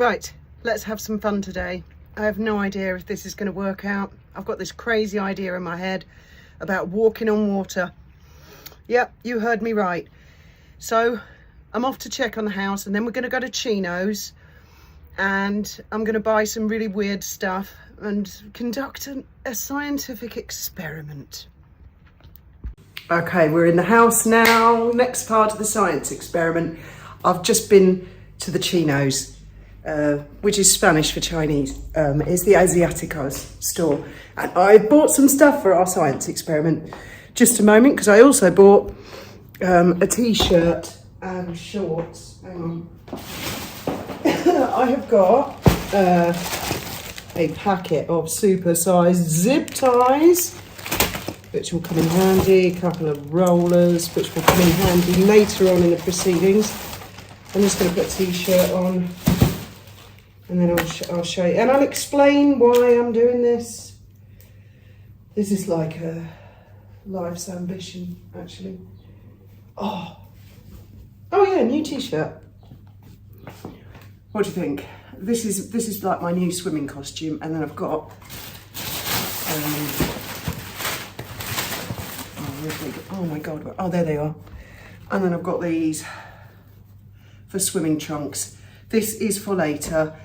Right, let's have some fun today. I have no idea if this is going to work out. I've got this crazy idea in my head about walking on water. Yep, you heard me right. So I'm off to check on the house, and then we're going to go to Chino's, and I'm going to buy some really weird stuff and conduct a scientific experiment. Okay, we're in the house now. Next part of the science experiment. I've just been to the Chino's, which is Spanish for Chinese. It's the Asiaticos store. And I bought some stuff for our science experiment. Just a moment, because I also bought a t-shirt and shorts. Hang on. I have got a packet of super-sized zip ties, which will come in handy, a couple of rollers, which will come in handy later on in the proceedings. I'm just going to put a t-shirt on, and then I'll show you. And I'll explain why I'm doing this. This is like a life's ambition, actually. Oh yeah, new t-shirt. What do you think? This is like my new swimming costume, and then I've got oh my god, oh there they are. And then I've got these for swimming trunks. This is for later.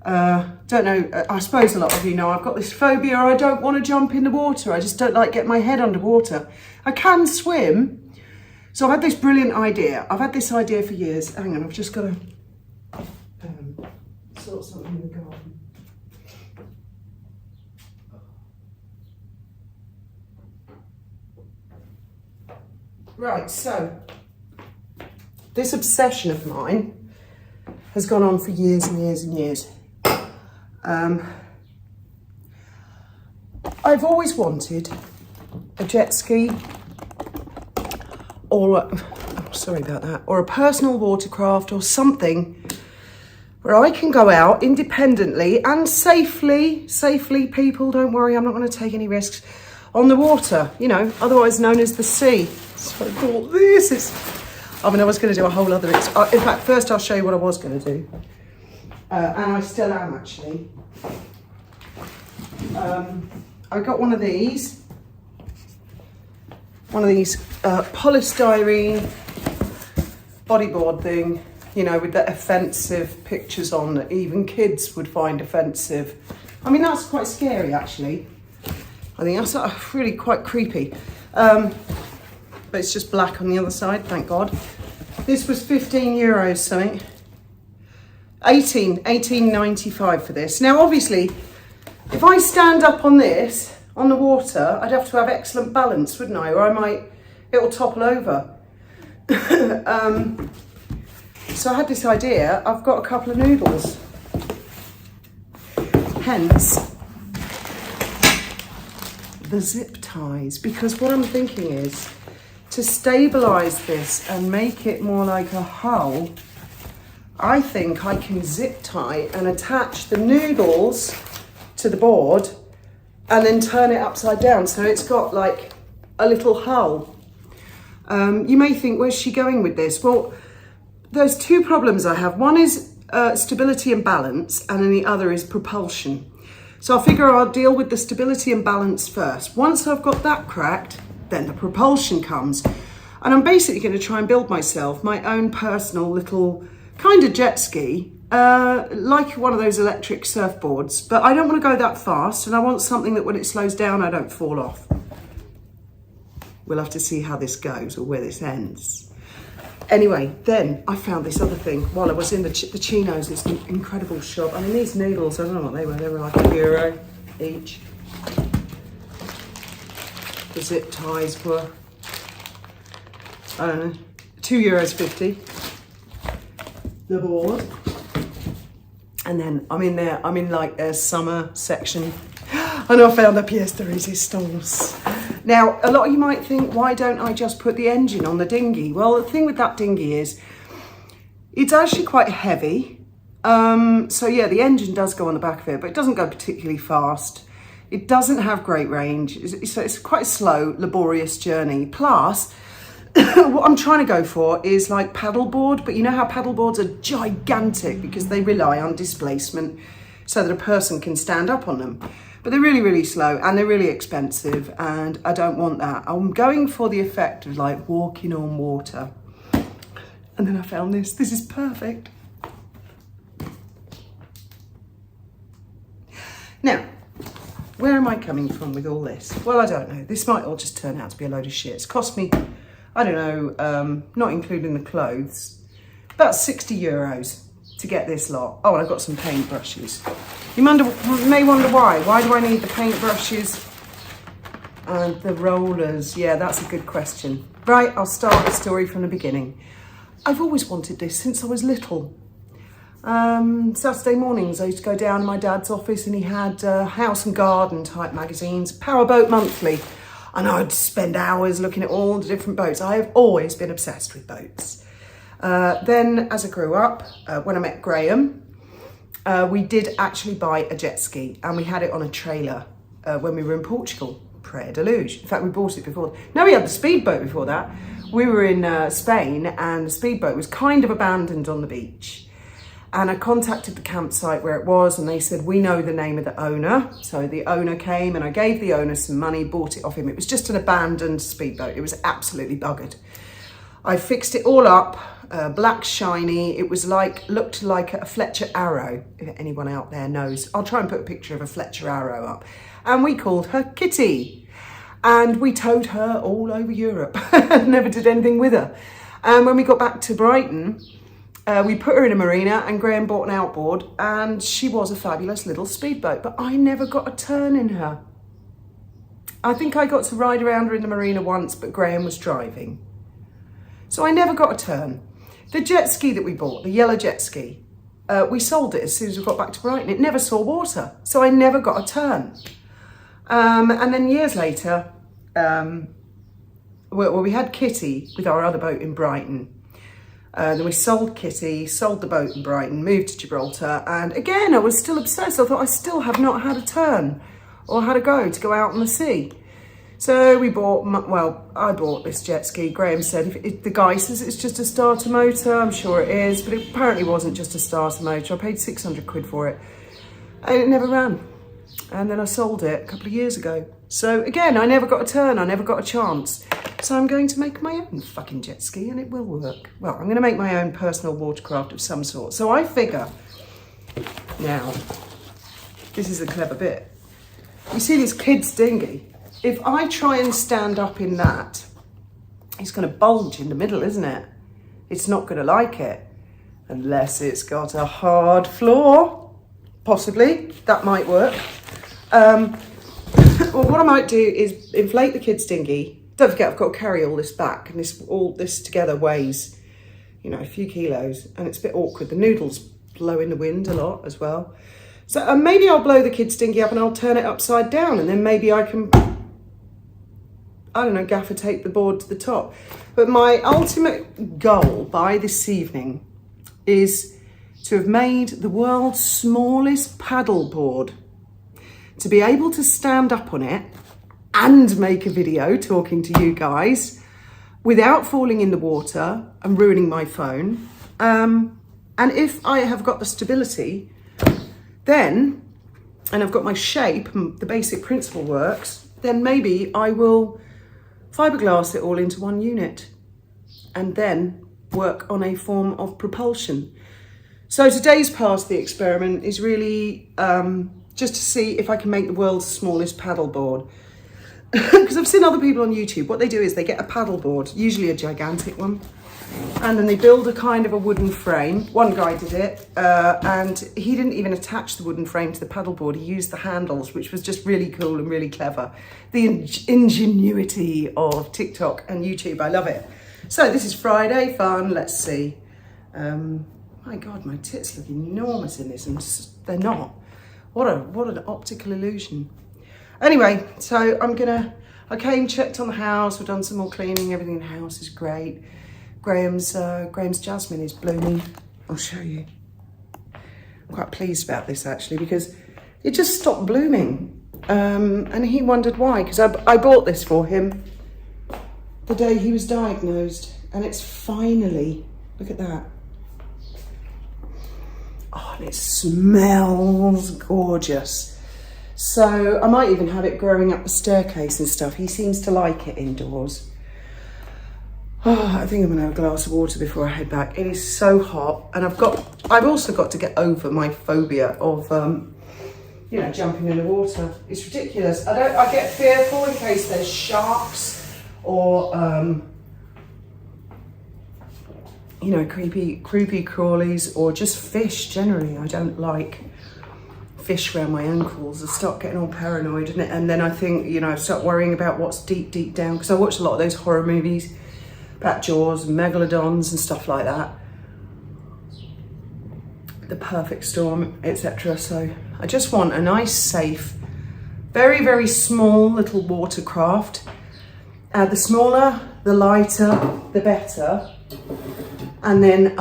Don't know, I suppose a lot of you know I've got this phobia. I don't want to jump in the water. I just don't like getting my head underwater. I can swim. So I've had this brilliant idea. I've had this idea for years. Hang on, I've just got to sort something in the garden. Right, so this obsession of mine has gone on for years and years and years. I've always wanted a jet ski or a personal watercraft or something where I can go out independently and safely, people, don't worry, I'm not going to take any risks, on the water, you know, otherwise known as the sea. So I thought I was going to do a whole other, in fact, first I'll show you what I was going to do. And I still am, actually. I got one of these polystyrene bodyboard thing, you know, with the offensive pictures on that even kids would find offensive. I mean, that's quite scary, actually. I think that's really quite creepy. But it's just black on the other side, thank God. This was 15 euros something. 18.95 for this. Now, obviously, if I stand up on this, on the water, I'd have to have excellent balance, wouldn't I? Or it'll topple over. So I had this idea. I've got a couple of noodles. Hence, the zip ties. Because what I'm thinking is, to stabilise this and make it more like a hull, I think I can zip tie and attach the noodles to the board and then turn it upside down, so it's got like a little hull. You may think, where's she going with this? Well, there's two problems I have. One is stability and balance, and then the other is propulsion. So I figure I'll deal with the stability and balance first. Once I've got that cracked, then the propulsion comes. And I'm basically going to try and build myself my own personal little kind of jet ski, like one of those electric surfboards, but I don't want to go that fast, and I want something that when it slows down, I don't fall off. We'll have to see how this goes or where this ends. Anyway, then I found this other thing while I was in the Chino's, this incredible shop. I mean, these noodles, I don't know what they were like €1 each. The zip ties were, I don't know, €2.50. The board. And then I'm in there, I'm in like their summer section. And I found the pièce de résistance. Now, a lot of you might think, why don't I just put the engine on the dinghy? Well, the thing with that dinghy is, it's actually quite heavy. So yeah, the engine does go on the back of it, but it doesn't go particularly fast. It doesn't have great range. It's quite a slow, laborious journey. Plus, what I'm trying to go for is like paddleboard, but you know how paddleboards are gigantic because they rely on displacement so that a person can stand up on them. But they're really, really slow and they're really expensive, and I don't want that. I'm going for the effect of like walking on water. And then I found this. This is perfect. Now, where am I coming from with all this? Well, I don't know. This might all just turn out to be a load of shit. It's cost me, I don't know, not including the clothes, about 60 euros to get this lot. Oh, and I've got some paintbrushes. You may wonder why. Why do I need the paintbrushes and the rollers? Yeah, that's a good question. Right, I'll start the story from the beginning. I've always wanted this since I was little. Saturday mornings I used to go down to my dad's office and he had house and garden type magazines, Powerboat Monthly, and I'd spend hours looking at all the different boats. I have always been obsessed with boats. Then as I grew up, when I met Graham, we did actually buy a jet ski and we had it on a trailer when we were in Portugal, Praia da Luz. In fact, we bought it before. No, we had the speedboat before that. We were in Spain and the speedboat was kind of abandoned on the beach. And I contacted the campsite where it was and they said, we know the name of the owner. So the owner came and I gave the owner some money, bought it off him. It was just an abandoned speedboat. It was absolutely buggered. I fixed it all up, black shiny. It was looked like a Fletcher Arrow, if anyone out there knows. I'll try and put a picture of a Fletcher Arrow up. And we called her Kitty. And we towed her all over Europe. Never did anything with her. And when we got back to Brighton, we put her in a marina and Graham bought an outboard and she was a fabulous little speedboat, but I never got a turn in her. I think I got to ride around her in the marina once, but Graham was driving. So I never got a turn. The jet ski that we bought, the yellow jet ski, we sold it as soon as we got back to Brighton. It never saw water, so I never got a turn. And then years later, we had Kitty with our other boat in Brighton. Then we sold Kitty, sold the boat in Brighton, moved to Gibraltar, and again I was still obsessed. I thought I still have not had a turn or had a go to go out on the sea. So we bought, well, I bought this jet ski. Graham said, if the guy says it's just a starter motor, I'm sure it is, but it apparently wasn't just a starter motor. I paid 600 quid for it and it never ran. And then I sold it a couple of years ago. So again, I never got a turn, I never got a chance. So I'm going to make my own fucking jet ski and it will work. Well, I'm going to make my own personal watercraft of some sort. So I figure, now, this is the clever bit. You see this kid's dinghy? If I try and stand up in that, it's going to bulge in the middle, isn't it? It's not going to like it. Unless it's got a hard floor. Possibly, that might work. Well, what I might do is inflate the kid's dinghy. Don't forget, I've got to carry all this back, and all this together weighs, you know, a few kilos, and it's a bit awkward. The noodles blow in the wind a lot as well. So maybe I'll blow the kid's dinghy up and I'll turn it upside down, and then maybe I can, I don't know, gaffer tape the board to the top. But my ultimate goal by this evening is to have made the world's smallest paddle board, to be able to stand up on it and make a video talking to you guys without falling in the water and ruining my phone. And if I have got the stability, then, and I've got my shape and the basic principle works, then maybe I will fiberglass it all into one unit and then work on a form of propulsion. So today's part of the experiment is really just to see if I can make the world's smallest paddle board. Because I've seen other people on YouTube, what they do is they get a paddle board, usually a gigantic one, and then they build a kind of a wooden frame. One guy did it, and he didn't even attach the wooden frame to the paddle board. He used the handles, which was just really cool and really clever. The ingenuity of TikTok and YouTube, I love it. So this is Friday, fun, let's see. My God, my tits look enormous in this, and they're not. What an optical illusion. Anyway, so I came, checked on the house, we've done some more cleaning, everything in the house is great. Graham's jasmine is blooming. I'll show you. I'm quite pleased about this actually, because it just stopped blooming. And he wondered why, because I bought this for him the day he was diagnosed, and it's finally, look at that. Oh, and it smells gorgeous. So I might even have it growing up the staircase and stuff. He seems to like it indoors. Oh, I think I'm gonna have a glass of water before I head back. It is so hot, and I've also got to get over my phobia of, you know, jumping in the water. It's ridiculous. I get fearful in case there's sharks or, you know, creepy crawlies, or just fish generally. I don't like fish around my ankles. I start getting all paranoid, and then I think, you know, I start worrying about what's deep down, because I watch a lot of those horror movies about Jaws and megalodons and stuff like that, The Perfect Storm, etc. So I just want a nice, safe, very, very small little watercraft. The smaller, the lighter, the better. And then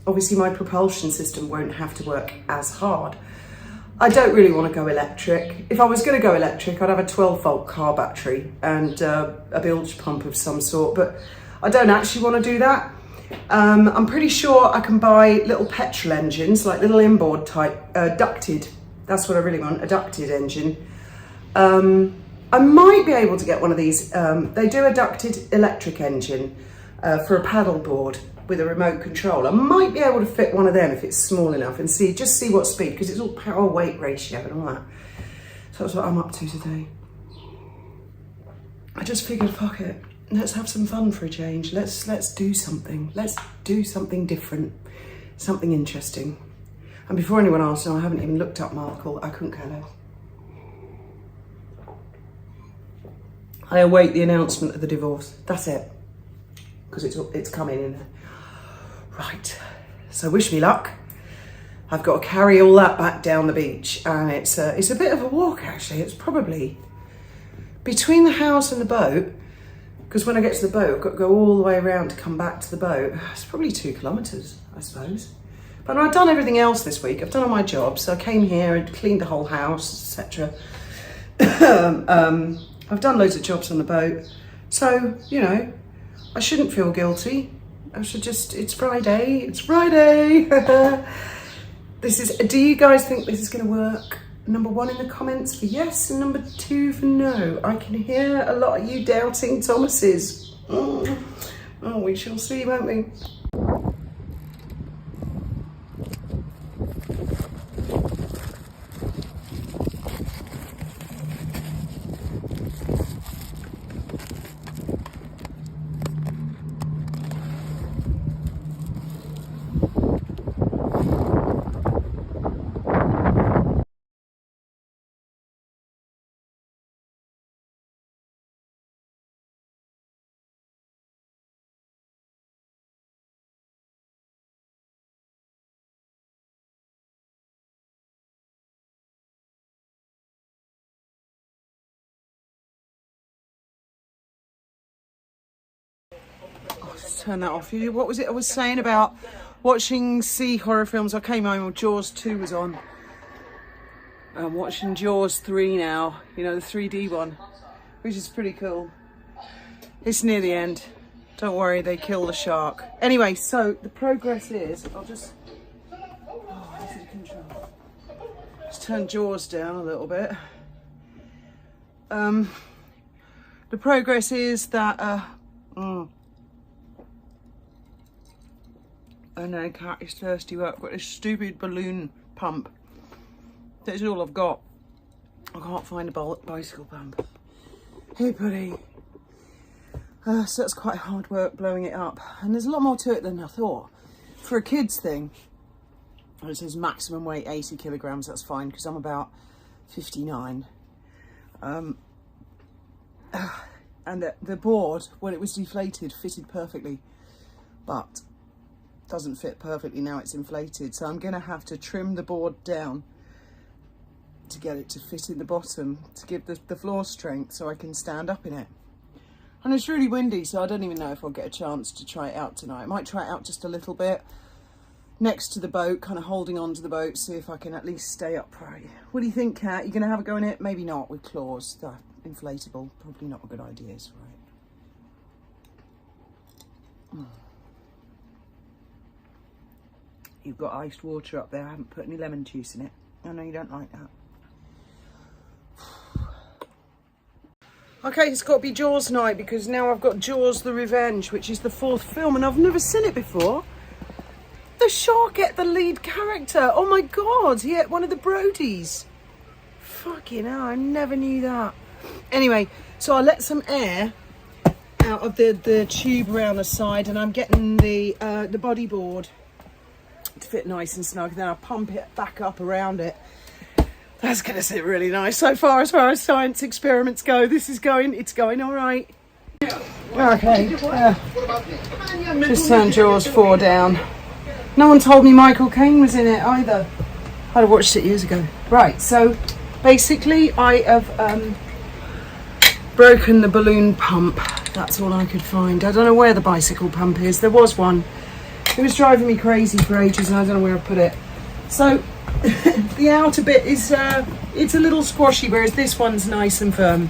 obviously my propulsion system won't have to work as hard. I don't really want to go electric. If I was going to go electric, I'd have a 12-volt car battery and a bilge pump of some sort, but I don't actually want to do that. I'm pretty sure I can buy little petrol engines, like little inboard type, ducted. That's what I really want, a ducted engine. I might be able to get one of these. They do a ducted electric engine for a paddle board with a remote control. I might be able to fit one of them if it's small enough, and just see what speed, because it's all power weight ratio and all that. So that's what I'm up to today. I just figured, fuck it, let's have some fun for a change. Let's do something. Let's do something different, something interesting. And before anyone asks, no, I haven't even looked up Markle. I couldn't care less. I await the announcement of the divorce. That's it, because it's coming in. Right, so wish me luck. I've got to carry all that back down the beach, and it's a bit of a walk actually. It's probably between the house and the boat, because when I get to the boat, I've got to go all the way around to come back to the boat. It's probably 2 kilometres, I suppose. But I've done everything else this week. I've done all my jobs. So I came here and cleaned the whole house, etc. I've done loads of jobs on the boat. So, you know, I shouldn't feel guilty. I should just, it's Friday. It's Friday. Do you guys think this is going to work? Number 1 in the comments for yes, and number 2 for no. I can hear a lot of you doubting Thomas's. Oh, we shall see, won't we? Turn that off. What was it I was saying about watching sea horror films? I came home and Jaws 2 was on. I'm watching Jaws 3 now, you know, the 3D one, which is pretty cool. It's near the end. Don't worry, they kill the shark. Anyway, so the progress is, I'll just, this is control. Just turn Jaws down a little bit. The progress is that, oh no, cat is thirsty. I've got this stupid balloon pump. That's all I've got. I can't find a bicycle pump. Hey buddy. So that's quite hard work blowing it up. And there's a lot more to it than I thought. For a kid's thing, it says maximum weight 80 kilograms, that's fine, because I'm about 59. And the board, when it was deflated, fitted perfectly. But doesn't fit perfectly now it's inflated, so I'm gonna have to trim the board down to get it to fit in the bottom to give the floor strength so I can stand up in it. And it's really windy, so I don't even know if I'll get a chance to try it out tonight. I might try it out just a little bit next to the boat, kind of holding on to the boat, see if I can at least stay upright. What do you think, Kat? You gonna have a go in it? Maybe not, with claws. Inflatable, probably not a good idea, right? You've got iced water up there. I haven't put any lemon juice in it. I know you don't like that. Okay, it's got to be Jaws night because now I've got Jaws the Revenge, which is the 4th film, and I've never seen it before. The shark ate the lead character. Oh my God, he ate one of the Brodies. Fucking hell, I never knew that. Anyway, so I let some air out of the tube around the side, and I'm getting the bodyboard to fit nice and snug. Then I'll pump it back up around it. That's going to sit really nice. So far as science experiments go, it's going all right. Okay, just turned Jaws 4 down. No one told me Michael Caine was in it either. I'd have watched it years ago. Right, so basically I have broken the balloon pump. That's all I could find. I don't know where the bicycle pump is. There was one. It was driving me crazy for ages and I don't know where I put it. So the outer bit is it's a little squashy, whereas this one's nice and firm.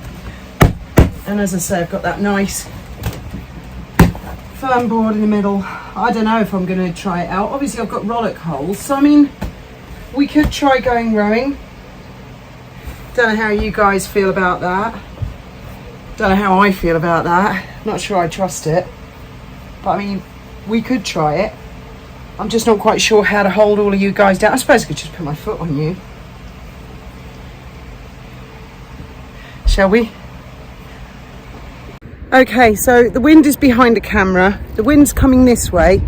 And as I say, I've got that nice firm board in the middle. I don't know if I'm going to try it out. Obviously I've got rollock holes, so I mean we could try going rowing. Don't know how you guys feel about that. Don't know how I feel about that. Not sure I trust it, but I mean we could try it. I'm just not quite sure how to hold all of you guys down. I suppose I could just put my foot on you. Shall we? Okay, so the wind is behind the camera. The wind's coming this way.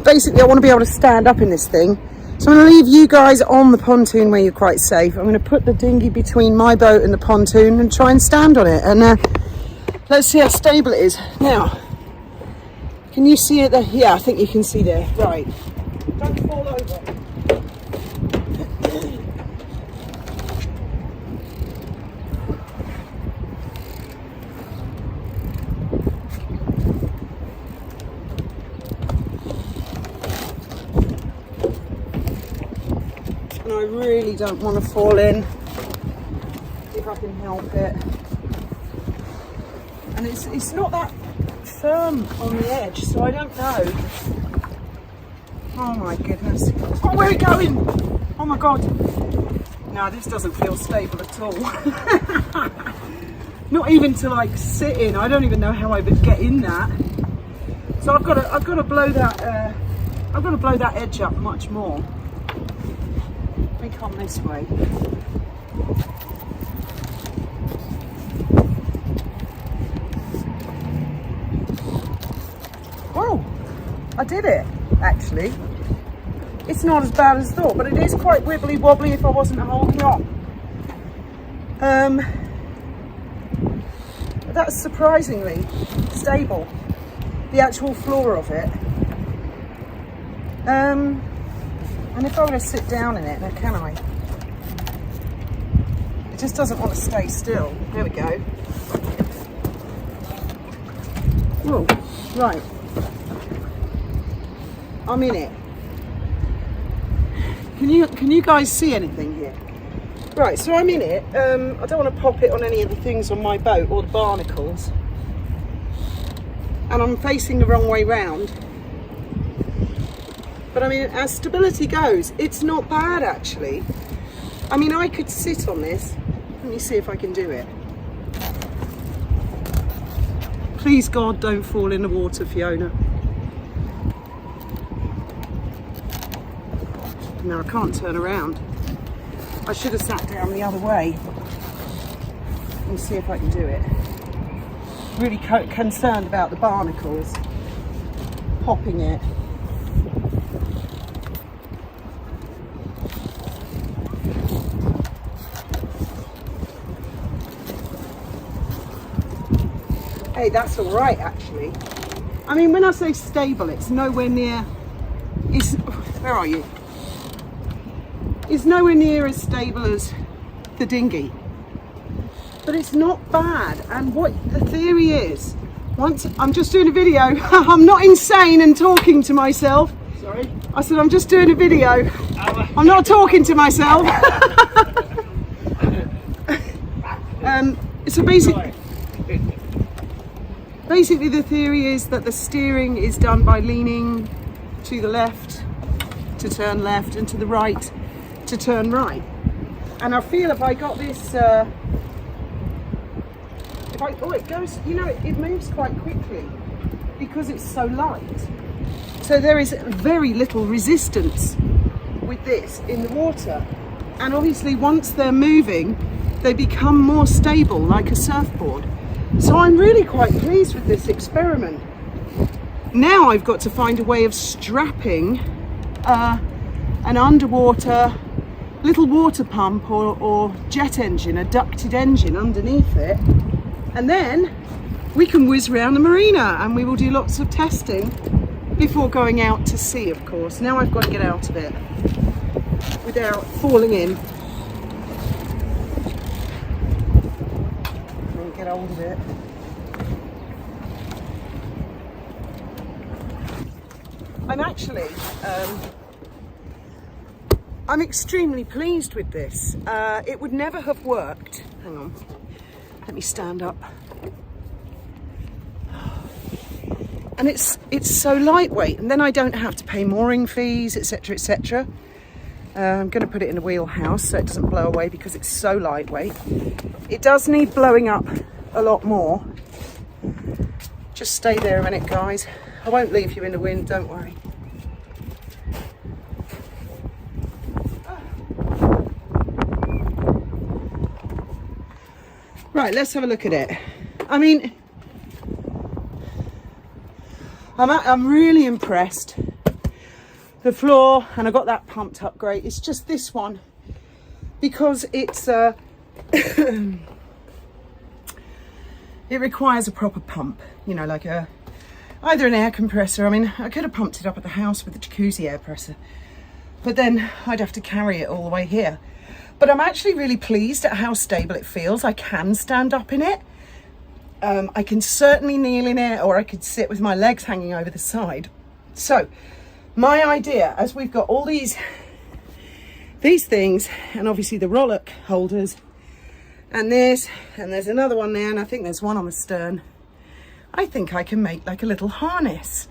Basically, I want to be able to stand up in this thing. So I'm going to leave you guys on the pontoon where you're quite safe. I'm going to put the dinghy between my boat and the pontoon and try and stand on it. And let's see how stable it is. Now, can you see it there? Yeah, I think you can see there. Right. Don't fall over. And I really don't want to fall in if I can help it. And it's not that firm on the edge, so I don't know. Oh my goodness. Oh, where are we going? Oh my God. No, this doesn't feel stable at all. Not even to like sit in. I don't even know how I would get in that. So I've got to blow that I've got to blow that edge up much more. Let me come this way. Oh, I did it, actually. It's not as bad as I thought, but it is quite wibbly wobbly if I wasn't holding on. That's surprisingly stable, the actual floor of it. And if I were to sit down in it, now can I? It just doesn't want to stay still. There we go. Whoa, right. I'm in it. Can you guys see anything here? Right, so I'm in it. I don't want to pop it on any of the things on my boat or the barnacles. And I'm facing the wrong way round. But I mean, as stability goes, it's not bad actually. I mean, I could sit on this. Let me see if I can do it. Please God, don't fall in the water, Fiona. No, I can't turn around. I should have sat down the other way. Let me see if I can do it. Really concerned about the barnacles. Popping it. Hey, that's all right actually. I mean, when I say stable, it's nowhere near. Where are you? It's nowhere near as stable as the dinghy, but it's not bad. And what the theory is, once I'm just doing a video. I'm not insane and talking to myself. Sorry? I said I'm just doing a video. I'm not talking to myself. So basically, Basically the theory is that the steering is done by leaning to the left to turn left and to the right to turn right. And I feel if I got this, it goes, you know, it moves quite quickly because it's so light. So there is very little resistance with this in the water. And obviously once they're moving, they become more stable like a surfboard. So I'm really quite pleased with this experiment. Now I've got to find a way of strapping an underwater little water pump or jet engine, a ducted engine underneath it. And then we can whiz around the marina and we will do lots of testing before going out to sea, of course. Now I've got to get out of it without falling in. Get hold of it. I'm actually, I'm extremely pleased with this. It would never have worked. Hang on, let me stand up. And it's so lightweight, and then I don't have to pay mooring fees, etc., etc. I'm going to put it in a wheelhouse so it doesn't blow away because it's so lightweight. It does need blowing up a lot more. Just stay there a minute, guys. I won't leave you in the wind, don't worry. Right, let's have a look at it. I mean, I'm really impressed. The floor, and I got that pumped up great. It's just this one, because it's it requires a proper pump, you know, like either an air compressor. I mean, I could have pumped it up at the house with the jacuzzi air compressor, but then I'd have to carry it all the way here. But I'm actually really pleased at how stable it feels. I can stand up in it. I can certainly kneel in it, or I could sit with my legs hanging over the side. So my idea, as we've got all these things, and obviously the rollock holders, and this, and there's another one there, and I think there's one on the stern. I think I can make like a little harness.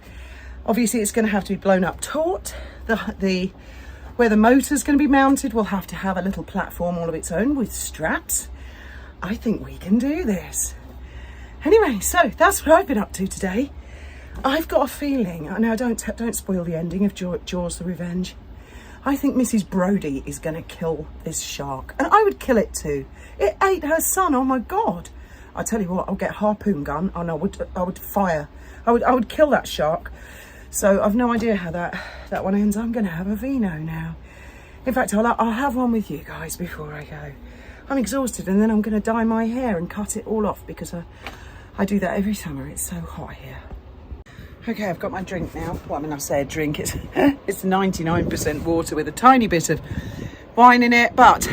Obviously it's going to have to be blown up taut. Where the motor's going to be mounted will have to have a little platform all of its own with straps. I think we can do this. Anyway, so that's what I've been up to today. I've got a feeling, and now don't spoil the ending of Jaws the Revenge. I think Mrs. Brody is going to kill this shark, and I would kill it too. It ate her son. Oh my God! I tell you what, I'll get a harpoon gun and I would fire. I would kill that shark. So I've no idea how that one ends. I'm going to have a vino now. In fact, I'll have one with you guys before I go. I'm exhausted, and then I'm going to dye my hair and cut it all off because I do that every summer. It's so hot here. Okay, I've got my drink now. Well, I mean, I say a drink. It's 99% water with a tiny bit of wine in it. But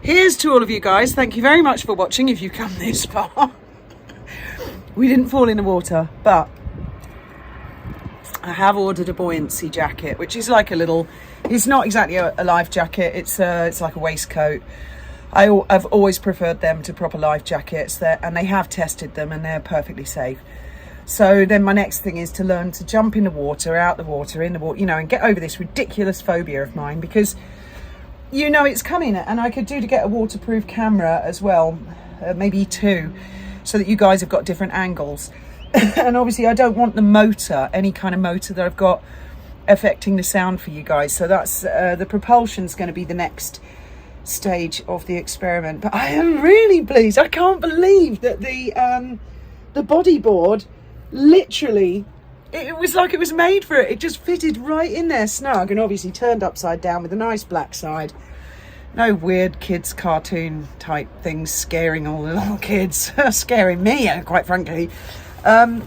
here's to all of you guys. Thank you very much for watching if you've come this far. We didn't fall in the water, but I have ordered a buoyancy jacket, which is like a little, it's not exactly a life jacket. It's like a waistcoat. I've always preferred them to proper life jackets, and they have tested them and they're perfectly safe. So then my next thing is to learn to jump in the water, out the water, in the water, you know, and get over this ridiculous phobia of mine, because you know it's coming. And I could do to get a waterproof camera as well, maybe two, so that you guys have got different angles. And obviously I don't want the motor, any kind of motor that I've got, affecting the sound for you guys. So that's the propulsion's going to be the next stage of the experiment. But I am really pleased. I can't believe that the bodyboard, literally, it was like it was made for it. It just fitted right in there snug, and obviously turned upside down with a nice black side. No weird kids cartoon type things scaring all the little kids. Scaring me, quite frankly. I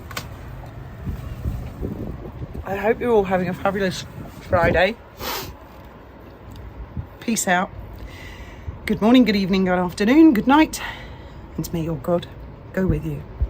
hope you're all having a fabulous Friday. Peace out. Good morning, good evening, good afternoon, good night, and may your God go with you.